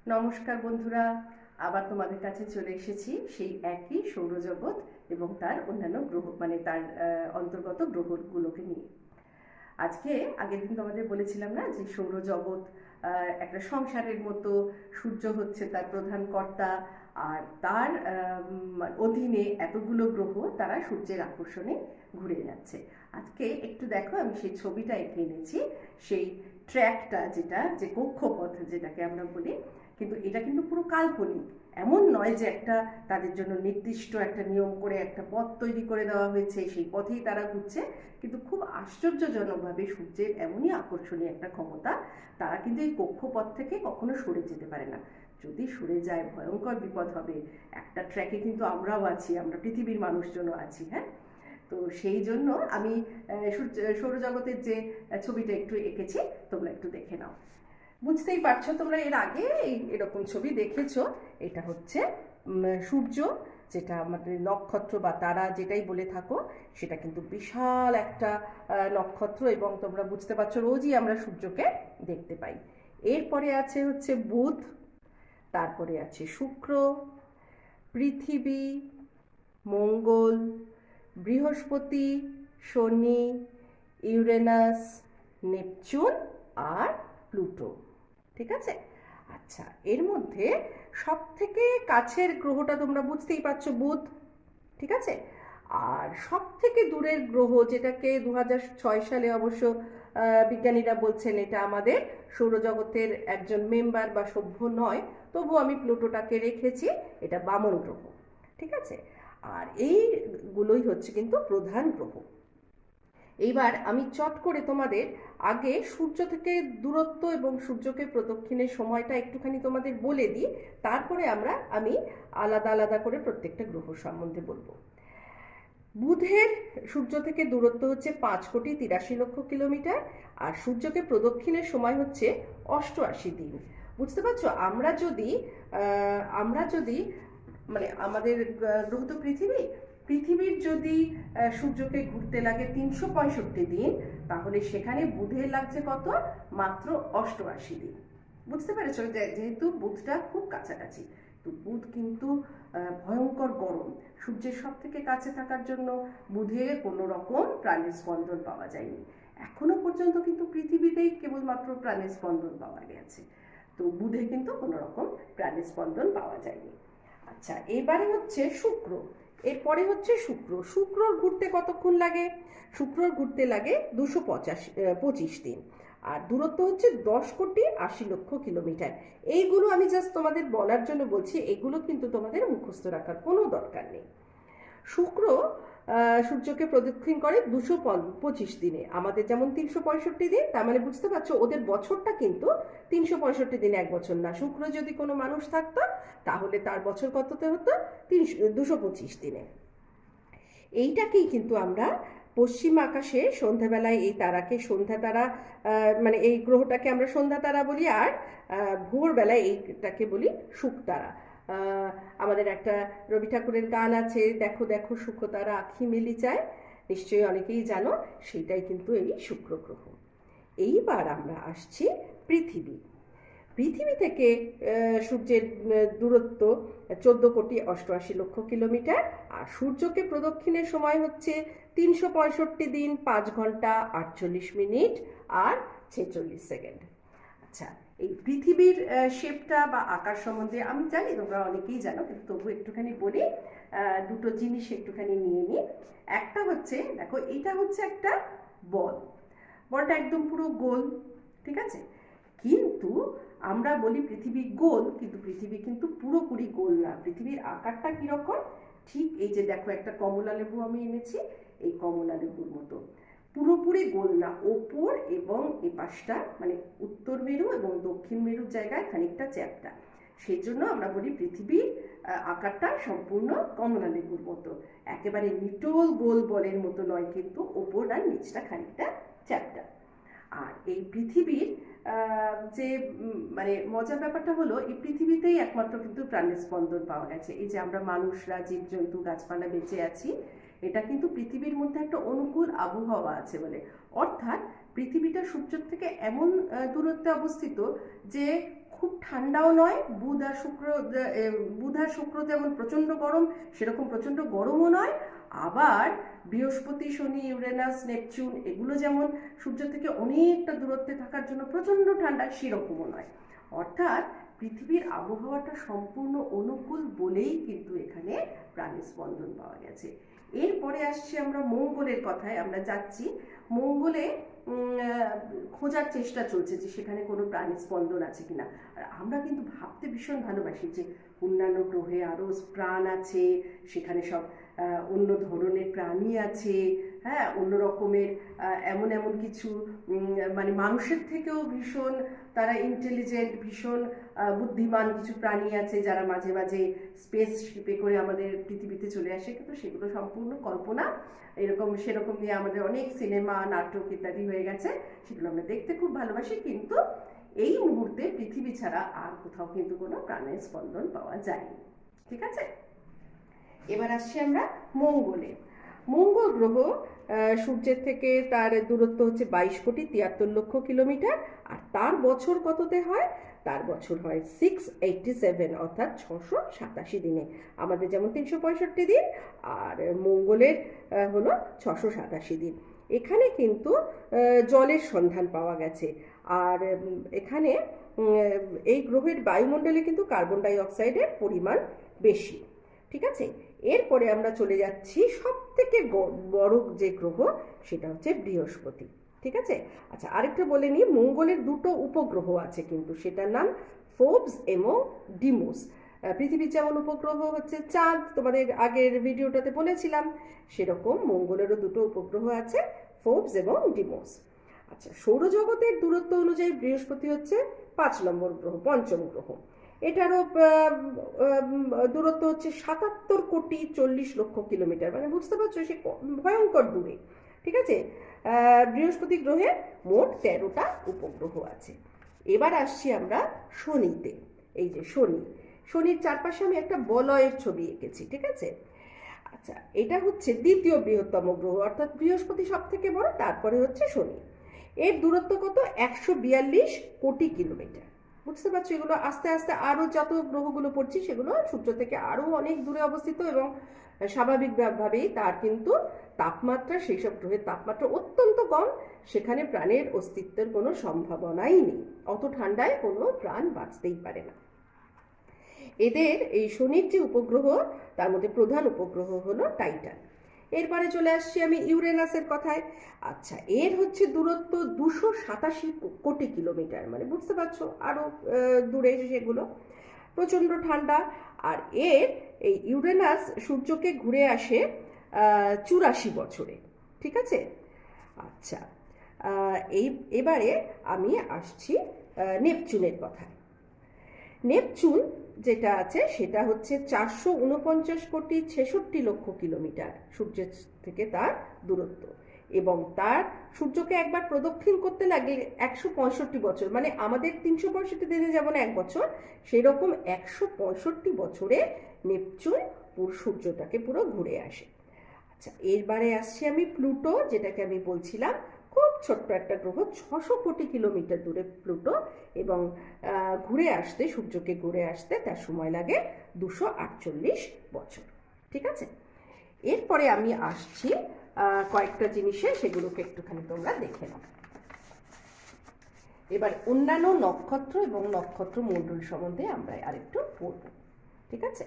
নমস্কার বন্ধুরা, আবার তোমাদের কাছে চলে এসেছি সেই একই সৌরজগৎ এবং তার অন্যান্য গ্রহ মানে তার অন্তর্গত গ্রহগুলোকে নিয়ে। আজকে আগের দিন তোমাদের বলেছিলাম না যে সৌরজগৎ একটা সংসারের মতো, সূর্য হচ্ছে তার প্রধান কর্তা, আর তার অধীনে এতগুলো গ্রহ তারা সূর্যের আকর্ষণে ঘুরে যাচ্ছে। আজকে একটু দেখো, আমি সেই ছবিটা এঁকে এনেছি, সেই ট্র্যাকটা, যেটা যে কক্ষপথ যেটাকে আমরা বলি, কিন্তু এটা কিন্তু পুরো কাল্পনিক। এমন নয় যে একটা তাদের জন্য নির্দিষ্ট একটা নিয়ম করে একটা পথ তৈরি করে দেওয়া হয়েছে, সেই পথেই তারা ঘুরছে। কিন্তু খুব আশ্চর্যজনকভাবে সূর্যের এমনই আকর্ষণীয় একটা ক্ষমতা, তারা কিন্তু এই কক্ষপথ থেকে কখনো সরে যেতে পারে না। যদি সরে যায় ভয়ঙ্কর বিপদ হবে। একটা ট্র্যাকে কিন্তু আমরাও আছি, আমরা পৃথিবীর মানুষজনও আছি, হ্যাঁ। তো সেই জন্য আমি সৌরজগতের যে ছবিটা একটু এঁকেছি, তোমরা একটু দেখে নাও। বুঝতেই পারছো তোমরা, এর আগে এরকম ছবি দেখেছো। এটা হচ্ছে সূর্য, যেটা আমাদের নক্ষত্র বা তারা যেটাই বলে থাকো, সেটা কিন্তু বিশাল একটা নক্ষত্র, এবং তোমরা বুঝতে পারছো রোজই আমরা সূর্যকে দেখতে পাই। এরপরে আছে হচ্ছে বুধ, তারপরে আছে শুক্র, পৃথিবী, মঙ্গল, বৃহস্পতি, শনি, ইউরেনাস, নেপচুন আর প্লুটো। ঠিক আছে? আচ্ছা, এর মধ্যে সব থেকে কাছের গ্রহটা তোমরা বুঝতেই পারছো, বুধ। ঠিক আছে? আর সব থেকে দূরের গ্রহ, যেটাকে 2006 সালে অবশ্য বিজ্ঞানীরা বলছেন এটা আমাদের সৌরজগতের একজন মেম্বার বা সভ্য নয়, তবু আমি প্লুটোটাকে রেখেছি, এটা বামন গ্রহ। ঠিক আছে? আর এইগুলোই হচ্ছে কিন্তু প্রধান গ্রহ। এইবার আমি চট করে তোমাদের আগে সূর্য থেকে দূরত্ব এবং সূর্যকে প্রদক্ষিণের সময়টা একটুখানি তোমাদের বলে দিই, তারপরে আমি আলাদা আলাদা করে প্রত্যেকটা গ্রহ সম্বন্ধে বলবো। বুধের সূর্য থেকে দূরত্ব হচ্ছে 5,83,00,000 কিলোমিটার, আর সূর্যকে প্রদক্ষিণের সময় হচ্ছে 88 দিন। বুঝতে পারছো? আমরা যদি মানে আমাদের গ্রহ তো পৃথিবীর যদি সূর্যকে ঘুরতে লাগে 365 দিন, তাহলে সেখানে বুধের লাগছে কত? মাত্র 88 দিন। বুঝতে পেরেছো? যেহেতু বুধটা খুব কাছাকাছি, তো বুধ কিন্তু ভয়ঙ্কর গরম। সূর্যের সব থেকে কাছে থাকার জন্য বুধে কোনো রকম প্রাণের স্পন্দন পাওয়া যায়নি। এখনো পর্যন্ত কিন্তু পৃথিবীতেই কেবলমাত্র প্রাণের স্পন্দন পাওয়া গেছে, তো বুধে কিন্তু কোনো রকম প্রাণের স্পন্দন পাওয়া যায়নি। আচ্ছা, এবারে হচ্ছে শুক্র। এরপরে হচ্ছে শুক্রর ঘুরতে কতক্ষণ লাগে? শুক্রর ঘুরতে লাগে 225 দিন, আর দূরত্ব হচ্ছে 10,80,00,000 কিলোমিটার। এইগুলো আমি জাস্ট তোমাদের বলার জন্য বলছি, এগুলো কিন্তু তোমাদের মুখস্থ রাখার কোনো দরকার নেই। শুক্র সূর্যকে প্রদক্ষিণ করে 225 দিনে, আমাদের যেমন 365 দিন, তার মানে বুঝতে পারছো ওদের বছরটা কিন্তু 365 দিন, এক বছর না। শুক্র যদি কোনো মানুষ থাকতো, তাহলে তার বছর কততে হতো? 225 দিনে। এইটাকেই কিন্তু আমরা পশ্চিম আকাশে সন্ধ্যাবেলায় এই তারাকে সন্ধ্যা তারা, মানে এই গ্রহটাকে আমরা সন্ধ্যা তারা বলি, আর ভোরবেলায় এইটাকে বলি শুক তারা। আমাদের একটা রবি ঠাকুরের গান আছে, দেখো দেখো শুক তারা আঁখি মেলি চায়, নিশ্চয়ই অনেকেই জানো, সেইটাই কিন্তু এই শুক্র গ্রহ। এইবার আমরা আসছি পৃথিবী। পৃথিবী থেকে সূর্যের দূরত্ব 14,88,00,000 কিলোমিটার, আর সূর্যকে প্রদক্ষিণের সময় হচ্ছে 365 দিন, 5 ঘন্টা 48 মিনিট আর 46 সেকেন্ড। আচ্ছা, এই পৃথিবীর শেপটা বা আকার সম্বন্ধে আমি জানি তোমরা অনেকেই জানো, কিন্তু তবু একটুখানি বলি। দুটো জিনিস একটুখানি নিয়ে নিই। একটা হচ্ছে, দেখো, এটা হচ্ছে একটা বল। বলটা একদম পুরো গোল। ঠিক আছে? কিন্তু আমরা বলি পৃথিবী গোল, কিন্তু পৃথিবী কিন্তু পুরোপুরি গোল না। পৃথিবীর আকারটা কিরকম? ঠিক এই যে দেখো, একটা কমলা লেবু আমি এনেছি, এই কমলা লেবুর মতো। পুরোপুরি গোল না, ওপর এবং এপাশটা মানে উত্তর মেরু এবং দক্ষিণ মেরুর জায়গায় খানিকটা চ্যাপ্টা। সেই জন্য আমরা বলি পৃথিবীর আকারটা সম্পূর্ণ কমলা লেবুর মতো, একেবারে নিটোল গোল বলের মতো নয়, কিন্তু ওপর আর নিচটা খানিকটা চ্যাপ্টা। আর এই পৃথিবীর যে মানে মজার ব্যাপারটা হলো, এই পৃথিবীতেই একমাত্র কিন্তু প্রাণের স্পন্দন পাওয়া গেছে। এই যে আমরা মানুষরা, জীবজন্তু, গাছপালা বেঁচে আছি, এটা কিন্তু পৃথিবীর মধ্যে একটা অনুকূল আবহাওয়া আছে বলে। অর্থাৎ পৃথিবীটা সূর্যের থেকে এমন দূরত্বে অবস্থিত যে খুব ঠান্ডাও নয়, বুধ আর শুক্র যেমন প্রচণ্ড গরম সেরকম প্রচণ্ড গরমও নয়, আবার বৃহস্পতি, শনি, ইউরেনাস, নেপচুন এগুলো যেমন সূর্য থেকে অনেকটা দূরত্বে থাকার জন্য প্রচণ্ড ঠান্ডা সেরকমও নয়। অর্থাৎ পৃথিবীর আবহাওয়াটা সম্পূর্ণ অনুকূল বলেই কিন্তু এখানে প্রাণী স্পন্দন পাওয়া গেছে। এরপরে আসছি আমরা মঙ্গলের কথায়, আমরা যাচ্ছি মঙ্গলে খোঁজার চেষ্টা চলছে যে সেখানে কোনো প্রাণী স্পন্দন আছে কিনা। আর আমরা কিন্তু ভাবতে ভীষণ ভালোবাসি যে অন্যান্য গ্রহে আরও প্রাণ আছে, সেখানে সব অন্য ধরনের প্রাণী আছে, হ্যাঁ, অন্য রকমের এমন এমন কিছু মানে মানুষের থেকেও ভীষণ তারা ইন্টেলিজেন্ট, ভীষণ বুদ্ধিমান কিছু প্রাণী আছে যারা মাঝে মাঝে স্পেস শিপে করে আমাদের পৃথিবীতে চলে আসে, কিন্তু সেগুলো সম্পূর্ণ কল্পনা। এরকম সেরকম নিয়ে আমাদের অনেক সিনেমা, নাটক ইত্যাদি হয়ে গেছে, সেগুলো আমরা দেখতে খুব ভালোবাসি, কিন্তু এই মুহূর্তে পৃথিবী ছাড়া আর কোথাও কিন্তু কোনো প্রাণের স্পন্দন পাওয়া যায়নি। ঠিক আছে, এবার আসছি আমরা মঙ্গলে। মঙ্গল গ্রহ সূর্যের থেকে তার দূরত্ব হচ্ছে 22,73,00,000 কিলোমিটার, আর তার বছর কততে হয়? তার বছর হয় 687, অর্থাৎ 687 দিনে। আমাদের যেমন 365 দিন, আর মঙ্গলের হলো 687 দিন। এখানে কিন্তু জলের সন্ধান পাওয়া গেছে, আর এখানে এই গ্রহের বায়ুমণ্ডলে কিন্তু কার্বন ডাই অক্সাইডের পরিমাণ বেশি। ঠিক আছে, এরপরে আমরা চলে যাচ্ছি সব থেকে বড় যে গ্রহ, সেটা হচ্ছে বৃহস্পতি। ঠিক আছে, আচ্ছা আরেকটা বলে নিই, মঙ্গলের দুটো উপগ্রহ আছে কিন্তু, সেটার নাম ফোবস এবং ডিমোস। পৃথিবীর যেমন উপগ্রহ হচ্ছে চাঁদ, তোমাদের আগের ভিডিওটাতে বলেছিলাম, সেরকম মঙ্গলেরও দুটো উপগ্রহ আছে, ফোবস এবং ডিমোস। আচ্ছা, সৌরজগতের দূরত্ব অনুযায়ী বৃহস্পতি হচ্ছে 5 নম্বর গ্রহ, পঞ্চম গ্রহ। এটারও দূরত্ব হচ্ছে 77,40,00,000 কিলোমিটার, মানে বুঝতে পারছো সে ভয়ঙ্কর দূরে। ঠিক আছে, বৃহস্পতি গ্রহে মোট 13টা উপগ্রহ আছে। এবার আসছি আমরা শনিতে। এই যে শনির চারপাশে আমি একটা বলয়ের ছবি এঁকেছি। ঠিক আছে, আচ্ছা এটা হচ্ছে দ্বিতীয় বৃহত্তম গ্রহ, অর্থাৎ বৃহস্পতি সব থেকে বড়, তারপরে হচ্ছে শনি। এর দূরত্ব কত? 142 কোটি কিলোমিটার। বুঝতে পারছো, এগুলো আস্তে আস্তে আরও যত গ্রহগুলো পড়ছি সেগুলো সূর্য থেকে আরও অনেক দূরে অবস্থিত, এবং স্বাভাবিকভাবেই তার কিন্তু তাপমাত্রা, সেই সব গ্রহের তাপমাত্রা অত্যন্ত কম, সেখানে প্রাণের অস্তিত্বের কোনো সম্ভাবনাই নেই, অত ঠান্ডায় কোনো প্রাণ বাঁচতেই পারে না। এদের এই শনির যে উপগ্রহ, তার মধ্যে প্রধান উপগ্রহ হলো টাইটান। এরপরে চলে আসছি আমি ইউরেনাসের কথায়। আচ্ছা, এর হচ্ছে দূরত্ব 287 কোটি কিলোমিটার, মানে বুঝতে পারছো আরও দূরে সেগুলো, প্রচণ্ড ঠান্ডা। আর এই ইউরেনাস সূর্যকে ঘুরে আসে 84 বছরে। ঠিক আছে, আচ্ছা এবারে আমি আসছি নেপচুনের কথায়। নেপচুন যেটা আছে সেটা হচ্ছে 449,66,00,000 কিলোমিটার সূর্যের থেকে তার দূরত্ব, এবং তার সূর্যকে একবার প্রদক্ষিণ করতে লাগলে 165 বছর, মানে আমাদের 365 দিনে যেমন 1 বছর, সেরকম 165 বছরে নেপচুন পুরো সূর্যটাকে পুরো ঘুরে আসে। আচ্ছা, এরবারে আসছি আমি প্লুটো, যেটাকে আমি বলছিলাম খুব ছোট্ট একটা গ্রহ, 600 কোটি কিলোমিটার দূরে প্লুটো, এবং ঘুরে আসতে, সূর্যকে ঘুরে আসতে তার সময় লাগে 248 বছর। ঠিক আছে, এরপরে আমি আসছি কয়েকটা জিনিসে, সেগুলোকে একটুখানি তোমরা দেখে নাও। এবার অন্যান্য নক্ষত্র এবং নক্ষত্র মণ্ডল সম্বন্ধে আমরা আরেকটু পড়ব। ঠিক আছে,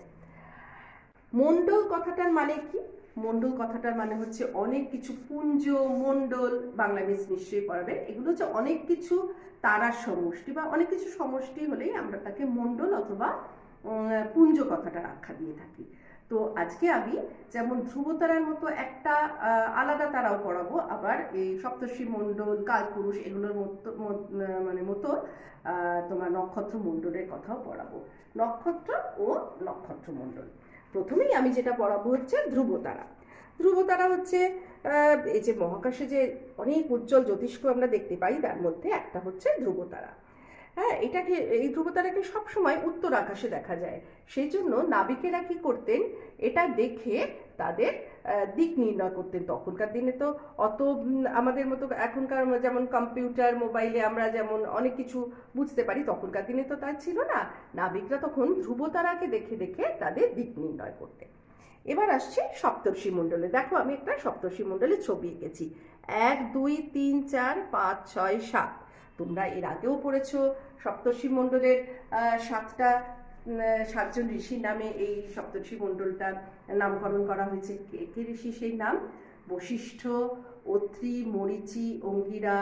মণ্ডল কথাটার মানে কি? মণ্ডল কথাটার মানে হচ্ছে অনেক কিছু, পুঞ্জ, মণ্ডল, বাংলা মিস নিশ্চয়ই পড়াবেন, এগুলো হচ্ছে অনেক কিছু তারার সমষ্টি, বা অনেক কিছু সমষ্টি হলেই আমরা তাকে মণ্ডল অথবা পুঞ্জ কথাটার আখ্যা দিয়ে থাকি। তো আজকে আমি যেমন ধ্রুবতারার মতো একটা আলাদা তারাও পড়াবো, আবার এই সপ্তর্ষি মণ্ডল, কালপুরুষ এগুলোর মতো তোমার নক্ষত্র মণ্ডলের কথাও পড়াবো, নক্ষত্র ও নক্ষত্র মণ্ডল। প্রথমেই আমি যেটা পড়াবো হচ্ছে ধ্রুবতারা। ধ্রুবতারা হচ্ছে এই যে মহাকাশে যে অনেক উজ্জ্বল জ্যোতিষ্ক আমরা দেখতে পাই, তার মধ্যে একটা হচ্ছে ধ্রুবতারা। হ্যাঁ, এটাকে, এই ধ্রুবতারাকে সবসময় উত্তর আকাশে দেখা যায়। সেই জন্য নাবিকেরা কি করতেন, এটা দেখে তাদের দিক নির্ণয় করতেন। তখনকার দিনে তো অত আমাদের মতো এখনকার যেমন কম্পিউটার মোবাইলে আমরা যেমন অনেক কিছু বুঝতে পারি, তখনকার দিনে তো তা ছিল না। নাবিকরা তখন ধ্রুবতারাকে দেখে দেখে তাদের দিক নির্ণয় করতেন। এবার আসছে সপ্তর্ষি মণ্ডলে। দেখো আমি একটা সপ্তর্ষি মণ্ডলের ছবি এঁকেছি। 1 2 3 4 5 6 7। তোমরা এর আগেও পড়েছো সপ্তর্ষি মণ্ডলের সাতটা, সাতজন ঋষির নামে এই সপ্তর্ষি মণ্ডলটা নামকরণ করা হয়েছে। কে কে ঋষি সেই নাম? বশিষ্ঠ, অত্রি, মরীচি, অঙ্গিরা,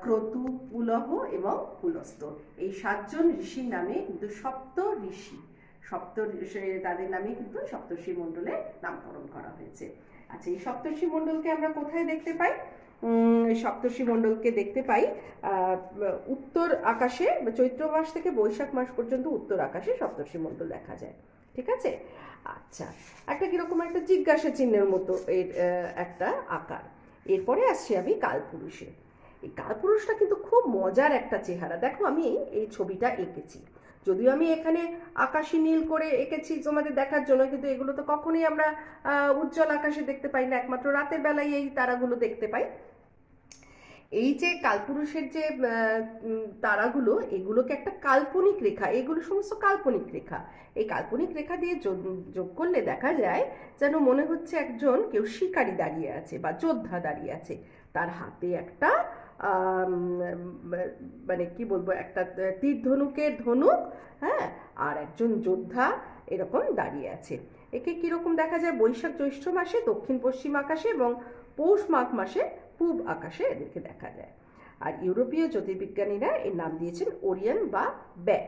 ক্রতু, পুলহ এবং পুলস্ত্য। এই সাতজন ঋষির নামে কিন্তু সপ্ত ঋষি, তাদের নামে কিন্তু সপ্তর্ষি মণ্ডলে নামকরণ করা হয়েছে। আচ্ছা, এই সপ্তর্ষি মণ্ডলকে আমরা কোথায় দেখতে পাই? সপ্তর্ষি মণ্ডলকে দেখতে পাই উত্তর আকাশে। চৈত্র মাস থেকে বৈশাখ মাস পর্যন্ত উত্তর আকাশে সপ্তর্ষি মণ্ডল দেখা যায়। ঠিক আছে। আচ্ছা, একটা কিরকম একটা জিজ্ঞাসা চিহ্নের মতো এর একটা আকার। এরপরে আসছি আমি কালপুরুষে। এই কালপুরুষটা কিন্তু খুব মজার একটা চেহারা। দেখো আমি এই ছবিটা এঁকেছি, যদিও আমি এখানে আকাশি নীল করে এঁকেছি তোমাদের দেখার জন্য, কিন্তু এগুলো তো কখনোই আমরা উজ্জ্বল আকাশে দেখতে পাই না, একমাত্র রাতের বেলায় এই তারাগুলো দেখতে পাই। এই যে কালপুরুষের যে তারাগুলো, এগুলোকে একটা কাল্পনিক রেখা, এগুলো সমস্ত কাল্পনিক রেখা। এই কাল্পনিক রেখা দিয়ে যোগ করলে দেখা যায় যেন মনে হচ্ছে একজন কেউ শিকারী দাঁড়িয়ে আছে বা যোদ্ধা দাঁড়িয়ে আছে, তার হাতে একটা মানে কি বলবো, একটা তীর ধনুকের ধনুক, হ্যাঁ, আর একজন যোদ্ধা এরকম দাঁড়িয়ে আছে। একে কিরকম দেখা যায়? বৈশাখ জ্যৈষ্ঠ মাসে দক্ষিণ পশ্চিম আকাশে এবং পৌষ মাঘ মাসে পূব আকাশে এদেরকে দেখা যায়। আর ইউরোপীয় জ্যোতির্বিজ্ঞানীরা এর নাম দিয়েছেন ওরিয়ন বা ব্যাগ।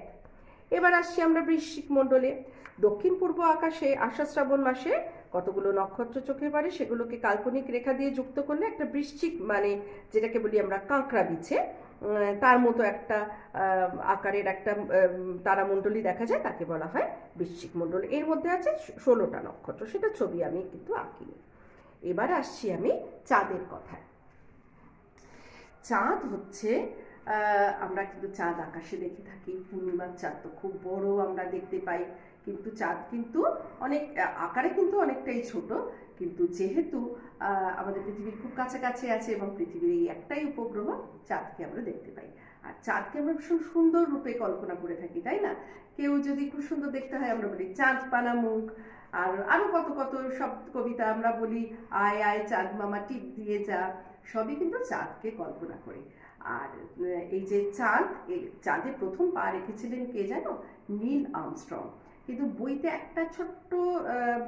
এবার আসছি আমরা বৃশ্চিক মণ্ডলে। দক্ষিণ পূর্ব আকাশে আষাঢ় শ্রাবণ মাসে কতগুলো নক্ষত্র চোখে পড়ে, সেগুলোকে কাল্পনিক রেখা দিয়ে যুক্ত করলে একটা বৃশ্চিক, মানে যেটাকে বলি আমরা কাঁকড়া বিছে, তার মতো একটা আকারের একটা তারামণ্ডলী দেখা যায়, তাকে বলা হয় বৃশ্চিক মণ্ডল। এর মধ্যে আছে 16টা নক্ষত্র, সেটা ছবি আমি কিন্তু আঁকিনি। এবার আসছি আমি চাঁদের কথায়। চাঁদ হচ্ছে, আমরা কিন্তু চাঁদ আকাশে দেখে থাকি। পূর্ণিমার চাঁদ তো খুব বড় আমরা দেখতে পাই, কিন্তু চাঁদ কিন্তু অনেক আকারে কিন্তু অনেকটাই ছোট। কিন্তু যেহেতু আমাদের পৃথিবীর খুব কাছাকাছি আছে এবং পৃথিবীর এই একটাই উপগ্রহ, চাঁদকে আমরা দেখতে পাই। আর চাঁদকে আমরা ভীষণ সুন্দর রূপে কল্পনা করে থাকি, তাই না? কেউ যদি খুব সুন্দর দেখতে হয় আমরা বলি চাঁদ পানা মুখ, আর আরো কত কত সব কবিতা আমরা বলি, আয় আয় চাঁদ মামা টিপ দিয়ে যা, সবই কিন্তু চাঁদকে কল্পনা করে। আর এই যে চাঁদ, চাঁদে প্রথম পা রেখেছিলেন কে জানো? Neil Armstrong. কিন্তু বইতে একটা ছোট্ট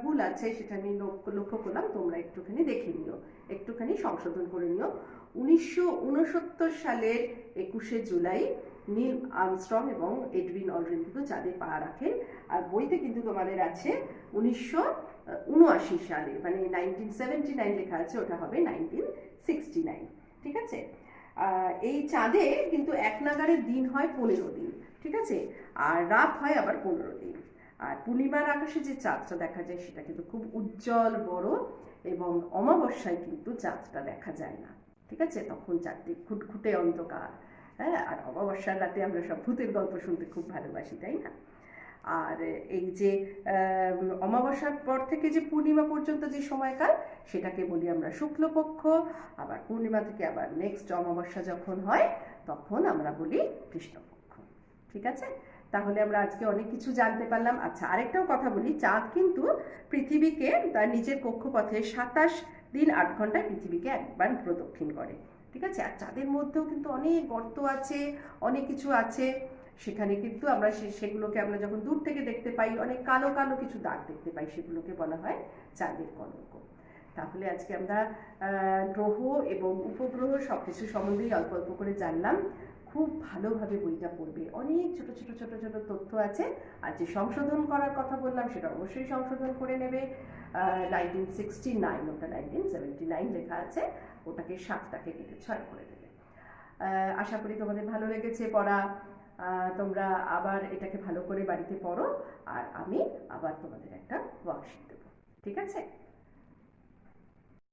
ভুল আছে, সেটা আমি লক্ষ্য করলাম, তোমরা একটুখানি দেখে নিও, একটুখানি সংশোধন করে নিও। 1969 সালের 21শে জুলাই নীল আর্মস্ট্রং এবং এডউইন অলড্রিন কিন্তু চাঁদে পা রাখেন। আর বইতে কিন্তু তোমাদের আছে 1979 সালে, মানে 1979 লেখা আছে, ওটা হবে 1969। ঠিক আছে। এই চাঁদে কিন্তু এক নাগাড়ে দিন হয় 15 দিন, ঠিক আছে, আর রাত হয় আবার 15 দিন। আর পূর্ণিমার আকাশে যে চাঁদটা দেখা যায় সেটা কিন্তু খুব উজ্জ্বল বড়, এবং অমাবস্যায় কিন্তু চাঁদটা দেখা যায় না। ঠিক আছে, তখন চাঁদটি খুঁটখুটে অন্ধকার। হ্যাঁ, আর অমাবস্যার রাতে আমরা সব ভূতের গল্প শুনতে খুব ভালোবাসি, তাই না? আর এই যে অমাবস্যার পর থেকে যে পূর্ণিমা পর্যন্ত যে সময়কাল, সেটাকে বলি আমরা শুক্লপক্ষ। আবার পূর্ণিমা থেকে আবার নেক্সট অমাবস্যা যখন হয়, তখন আমরা বলি কৃষ্ণপক্ষ। ঠিক আছে, তাহলে আমরা আজকে অনেক কিছু জানতে পারলাম। আচ্ছা, আরেকটাও কথা বলি, চাঁদ কিন্তু পৃথিবীকে তার নিজের কক্ষপথে 27 দিন 8 ঘন্টায় পৃথিবীকে একবার প্রদক্ষিণ করে। ঠিক আছে, আর চাঁদের মধ্যেও কিন্তু অনেক গর্ত আছে, অনেক কিছু আছে। সেখানে কিন্তু আমরা সেগুলোকে আমরা যখন দূর থেকে দেখতে পাই, অনেক কালো কালো কিছু দাগ দেখতে পাই, সেগুলোকে বলা হয় চাঁদের কলঙ্ক। তাহলে আজকে আমরা গ্রহ এবং উপগ্রহ সবকিছু সম্বন্ধেই অল্প অল্প করে জানলাম। খুব ভালোভাবে বইটা পড়বে, অনেক ছোট ছোট ছোট ছোট তথ্য আছে। আর যে সংশোধন করার কথা বললাম সেটা অবশ্যই সংশোধন করে নেবে। 1969, ওটা 1979 লেখা আছে, ওটাকে 7টাকে কেটে 6 করে দেবে। আশা করি তোমাদের ভালো লেগেছে পড়া। তোমরা আবার এটাকে ভালো করে বাড়িতে পড়ো, আর আমি আবার তোমাদের একটা ওয়ার্কশিট দেবো। ঠিক আছে?